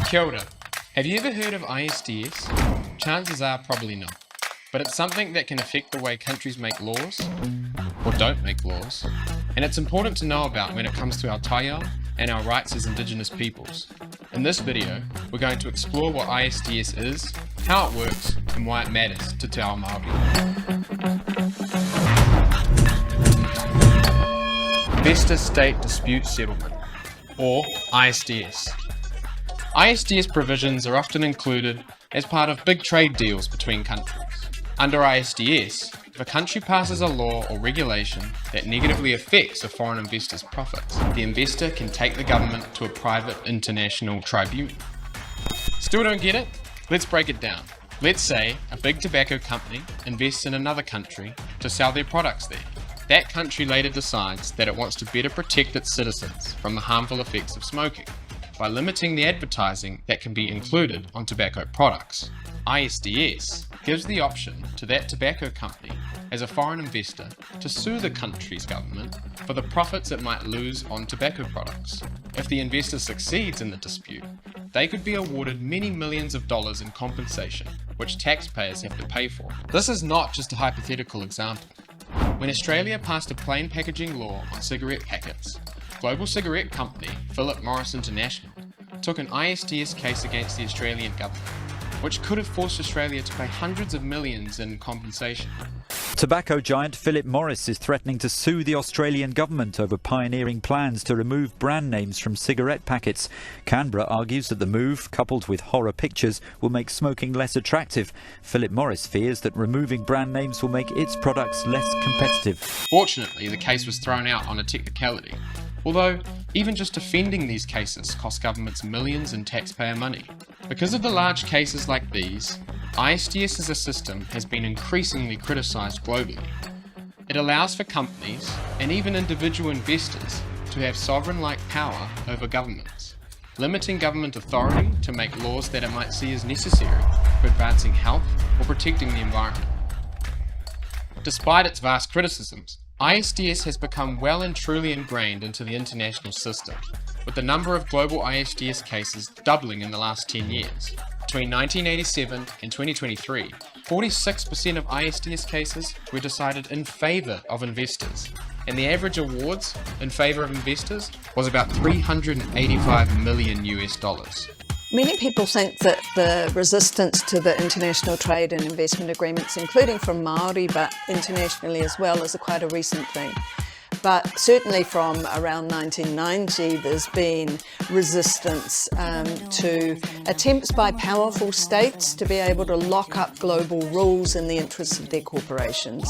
Kia ora. Have you ever heard of ISDS? Chances are probably not. But it's something that can affect the way countries make laws, or don't make laws, and it's important to know about when it comes to our Taiao and our rights as Indigenous peoples. In this video, we're going to explore what ISDS is, how it works, and why it matters to Te Ao Māori. Investor State Dispute Settlement, or ISDS. ISDS provisions are often included as part of big trade deals between countries. Under ISDS, if a country passes a law or regulation that negatively affects a foreign investor's profits, the investor can take the government to a private international tribunal. Still don't get it? Let's break it down. Let's say a big tobacco company invests in another country to sell their products there. That country later decides that it wants to better protect its citizens from the harmful effects of smoking by limiting the advertising that can be included on tobacco products. ISDS gives the option to that tobacco company as a foreign investor to sue the country's government for the profits it might lose on tobacco products. If the investor succeeds in the dispute, they could be awarded many millions of dollars in compensation, which taxpayers have to pay for. This is not just a hypothetical example. When Australia passed a plain packaging law on cigarette packets, global cigarette company Philip Morris International took an ISDS case against the Australian government, which could have forced Australia to pay hundreds of millions in compensation. Tobacco giant Philip Morris is threatening to sue the Australian government over pioneering plans to remove brand names from cigarette packets. Canberra argues that the move, coupled with horror pictures, will make smoking less attractive. Philip Morris fears that removing brand names will make its products less competitive. Fortunately, the case was thrown out on a technicality. Although, even just defending these cases costs governments millions in taxpayer money. Because of the large cases like these, ISDS as a system has been increasingly criticised globally. It allows for companies, and even individual investors, to have sovereign-like power over governments, limiting government authority to make laws that it might see as necessary for advancing health or protecting the environment. Despite its vast criticisms, ISDS has become well and truly ingrained into the international system, with the number of global ISDS cases doubling in the last 10 years. Between 1987 and 2023, 46% of ISDS cases were decided in favour of investors, and the average awards in favour of investors was about $385 million US. Many people think that the resistance to the international trade and investment agreements, including from Māori, but internationally as well, is quite a recent thing. But certainly from around 1990, there's been resistance to attempts by powerful states to be able to lock up global rules in the interests of their corporations.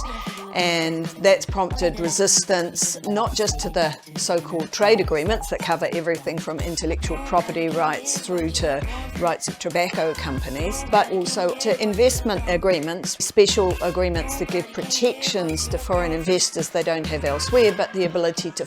And that's prompted resistance not just to the so-called trade agreements that cover everything from intellectual property rights through to rights of tobacco companies, but also to investment agreements, special agreements that give protections to foreign investors they don't have elsewhere, but the ability to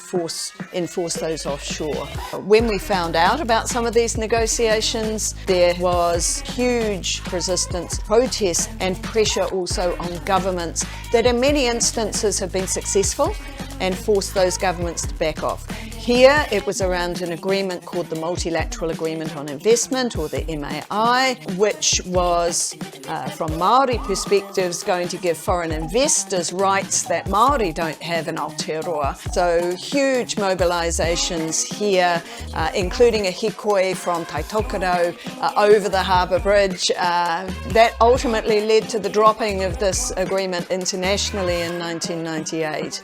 enforce those offshore. When we found out about some of these negotiations, there was huge resistance, protest and pressure also on governments that in many instances have been successful and forced those governments to back off. Here it was around an agreement called the Multilateral Agreement on Investment, or the MAI, which was, from Māori perspectives, going to give foreign investors rights that Māori don't have in Aotearoa. So huge mobilisations here, including a hikoi from Taitokoro over the harbour bridge. That ultimately led to the dropping of this agreement internationally in 1998.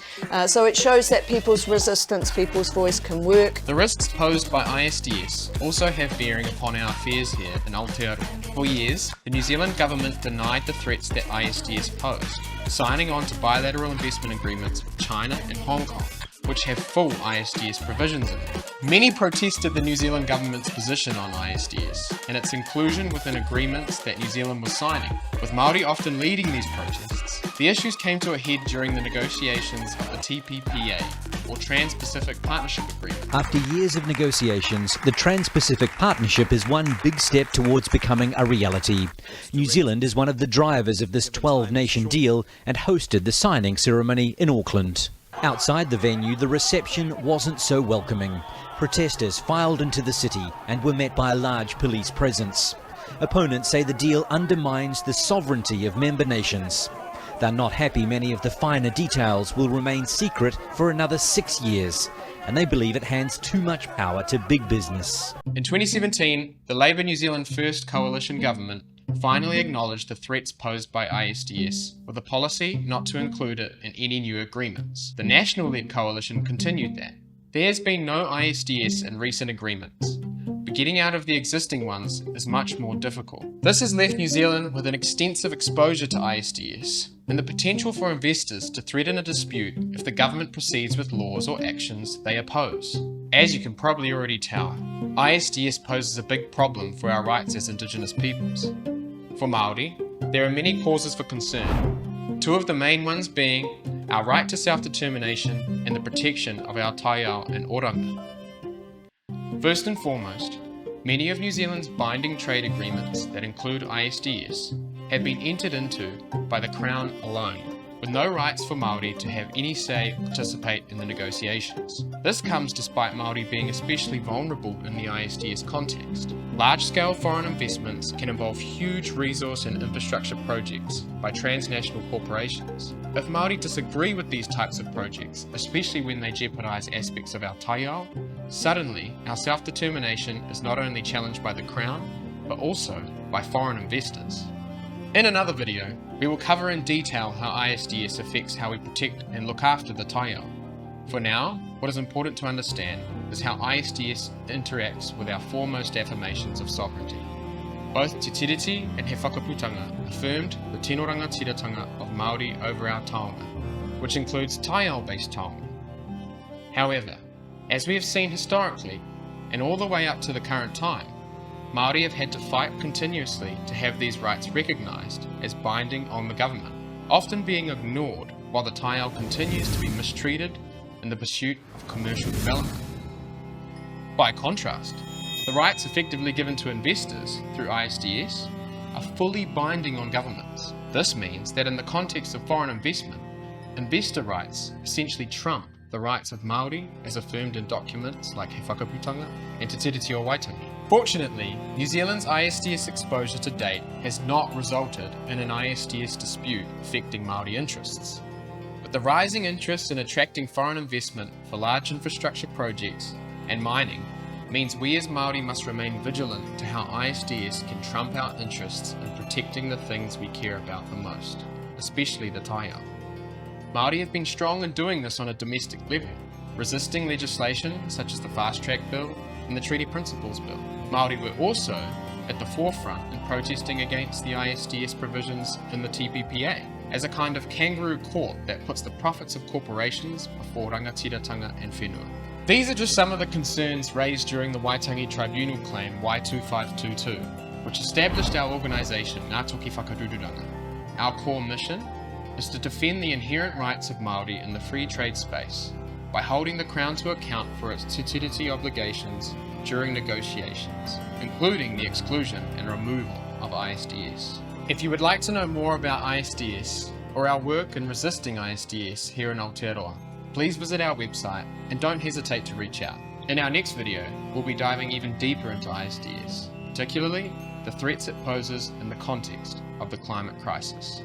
So it shows that people's resistance, people's voice can work. The risks posed by ISDS also have bearing upon our affairs here in Aotearoa. For years, the New Zealand government denied the threats that ISDS posed, signing on to bilateral investment agreements with China and Hong Kong, which have full ISDS provisions in them. Many protested the New Zealand government's position on ISDS and its inclusion within agreements that New Zealand was signing, with Māori often leading these protests. The issues came to a head during the negotiations of the TPPA, or Trans-Pacific Partnership Agreement. After years of negotiations, the Trans-Pacific Partnership is one big step towards becoming a reality. New Zealand is one of the drivers of this 12-nation deal and hosted the signing ceremony in Auckland. Outside the venue, the reception wasn't so welcoming. Protesters filed into the city and were met by a large police presence. Opponents say the deal undermines the sovereignty of member nations. They're not happy many of the finer details will remain secret for another 6 years, and they believe it hands too much power to big business. In 2017, the Labour New Zealand First coalition government finally acknowledged the threats posed by ISDS, with a policy not to include it in any new agreements. The National-led coalition continued that. There has been no ISDS in recent agreements, but getting out of the existing ones is much more difficult. This has left New Zealand with an extensive exposure to ISDS, and the potential for investors to threaten a dispute if the government proceeds with laws or actions they oppose. As you can probably already tell, ISDS poses a big problem for our rights as Indigenous peoples. For Māori, there are many causes for concern, two of the main ones being our right to self-determination and the protection of our Taiao and oranga. First and foremost, many of New Zealand's binding trade agreements that include ISDS have been entered into by the Crown alone, with no rights for Māori to have any say or participate in the negotiations. This comes despite Māori being especially vulnerable in the ISDS context. Large-scale foreign investments can involve huge resource and infrastructure projects by transnational corporations. If Māori disagree with these types of projects, especially when they jeopardise aspects of our Taiao, suddenly our self-determination is not only challenged by the Crown, but also by foreign investors. In another video, we will cover in detail how ISDS affects how we protect and look after the Taiao. For now, what is important to understand is how ISDS interacts with our foremost affirmations of sovereignty. Both Te Tiriti and He Whakaputanga affirmed the tino rangatiratanga of Māori over our taonga, which includes Taiao-based taonga. However, as we have seen historically, and all the way up to the current time, Māori have had to fight continuously to have these rights recognised as binding on the government, often being ignored while the Taiao continues to be mistreated in the pursuit of commercial development. By contrast, the rights effectively given to investors through ISDS are fully binding on governments. This means that in the context of foreign investment, investor rights essentially trump the rights of Māori as affirmed in documents like He Whakaputanga and Te Tiriti o Waitangi. Fortunately, New Zealand's ISDS exposure to date has not resulted in an ISDS dispute affecting Māori interests. But the rising interest in attracting foreign investment for large infrastructure projects and mining means we as Māori must remain vigilant to how ISDS can trump our interests in protecting the things we care about the most, especially the Taiao. Māori have been strong in doing this on a domestic level, resisting legislation such as the Fast Track Bill and the Treaty Principles Bill. Māori were also at the forefront in protesting against the ISDS provisions in the TPPA as a kind of kangaroo court that puts the profits of corporations before rangatiratanga and whenua. These are just some of the concerns raised during the Waitangi Tribunal claim Y2522, which established our organisation Ngā Toki Whakarururanga. Our core mission is to defend the inherent rights of Māori in the free trade space by holding the Crown to account for its Te Tiriti obligations during negotiations, including the exclusion and removal of ISDS. If you would like to know more about ISDS or our work in resisting ISDS here in Aotearoa, please visit our website and don't hesitate to reach out. In our next video, we'll be diving even deeper into ISDS, particularly the threats it poses in the context of the climate crisis.